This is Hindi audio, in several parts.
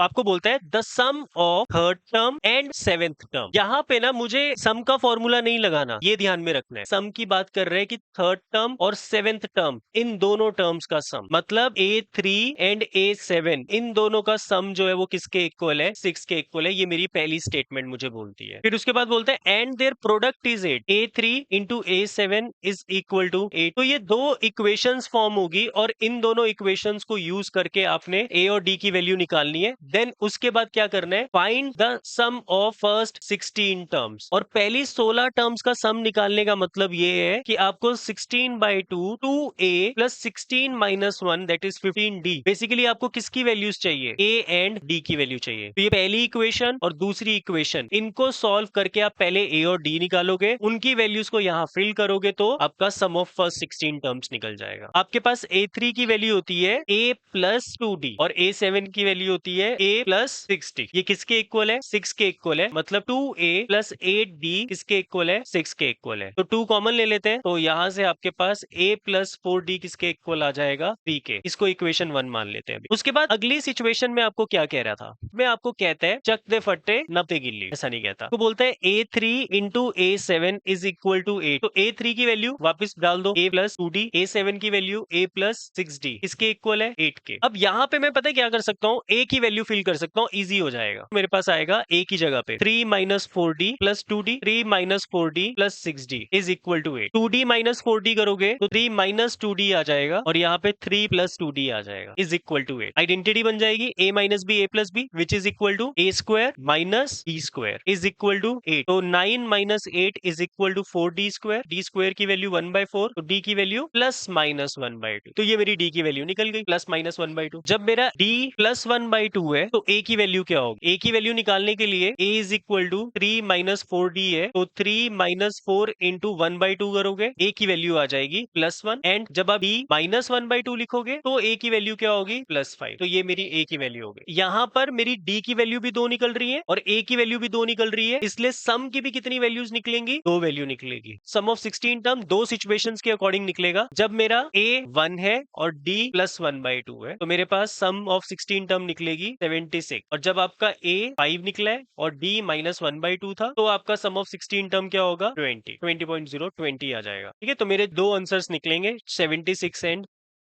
आपको बोलता है the sum of third term and seventh term. यहाँ पे ना मुझे सम का फॉर्मूला नहीं लगाना, ये ध्यान में रखना है। सम की बात कर रहे हैं कि थर्ड टर्म और सेवेंथ टर्म इन दोनों टर्म्स का सम, मतलब A3 एंड A7 इन दोनों का सम जो है वो किसके इक्वल है, 6 के इक्वल है। ये मेरी पहली स्टेटमेंट मुझे बोलती है। फिर उसके बाद बोलते हैं and their product is 8, A3 into A7 is equal to 8। तो ये दो इक्वेशंस फॉर्म होगी और इन दोनों इक्वेशंस को यूज करके आपने A और D की वैल्यू निकालनी है। देन उसके बाद क्या करना है, find the sum of first 16 terms. और पहली 16 टर्म्स का सम निकालने का मतलब ये है कि आपको 16/2 2A plus 16 minus 1 that is 15D। Basically आपको किसकी वैल्यूज चाहिए, A एंड D की वैल्यू चाहिए। तो ये पहली इक्वेशन और दूसरी इक्वेशन, इनको सॉल्व करके आप पहले A और D निकालोगे, उनकी वैल्यूज को यहाँ फिल करोगे तो आपका सम ऑफ फर्स्ट 16 टर्म्स निकल जाएगा। आपके पास A3 की वैल्यू होती है A प्लस 2D और A7 की वैल्यू होती है A प्लस 6D। ये किसके इक्वल है, 6 के इक्वल है। मतलब 2A प्लस 8D किसके इक्वल है, 6 के इक्वल है। तो 2 कॉमन ले लेते हैं, तो यहाँ से आपके पास A प्लस 4D किसके इक्वल आ जाएगा, 3 के। इसको इक्वेशन 1 मान लेते हैं अभी। उसके बाद अगली सिचुएशन में आपको क्या कह रहा था, मैं आपको कहता है चक दे फट्टे नपते गिल्ली, ऐसा नहीं कहता। तो बोलता है A3 into A7 is equal to 8। तो A3 की वैल्यू वापस डाल दो, A प्लस 2D, A7 की वैल्यू A प्लस 6D इसके इक्वल है 8 के। अब यहाँ पे मैं पता है क्या कर सकता हूँ, A की वैल्यू फिल कर सकता हूँ, इजी हो जाएगा। मेरे पास आएगा A की जगह पे 3 minus 4D plus 2D, 3 minus 4D plus 6D is equal to 8। 2D minus 4D करोगे तो 3 माइनस 2D आ जाएगा और यहाँ पे 3 प्लस 2D आ जाएगा इज इक्वल टू 8। आइडेंटिटी बन जाएगी A minus B A plus B which is equal to A square minus B square is equal to 8। तो 9 minus 8 is equal to 4D square, D square की वैल्यू 1/4, तो D की वैल्यू प्लस माइनस 1/2। तो ये मेरी D की वैल्यू निकल गई, प्लस माइनस 1/2। जब मेरा D प्लस 1/2 है तो A की वैल्यू क्या होगी, A की वैल्यू निकालने के लिए A is equal to 3 minus 4D है, तो 3 माइनस 4 इंटू 1/2 करोगे, A की वैल्यू आ जाएगी +1। एंड जब आप B माइनस 1/2 लिखोगे तो A की वैल्यू क्या होगी, +5। तो ये मेरी A की वैल्यू हो गई। यहाँ पर मेरी D की वैल्यू भी 2 निकल रही है और A की वैल्यू भी 2 निकल रही है, इसलिए सम की भी कितनी वैल्यूज निकलेंगी, 2 वैल्यू निकलेगी। सम ऑफ 16 टर्म दो सिचुएशंस के अकॉर्डिंग निकलेगा। जब मेरा A 1 है और D प्लस 1/2 है तो मेरे पास सम ऑफ 16 टर्म निकलेगी 76। और जब आपका A 5 निकला है और D माइनस 1/2 था तो आपका सम ऑफ 16 टर्म क्या होगा, 20 आ जाएगा। ठीक है, तो मेरे दो आंसर्स निकलेंगे 76 एंड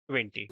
20।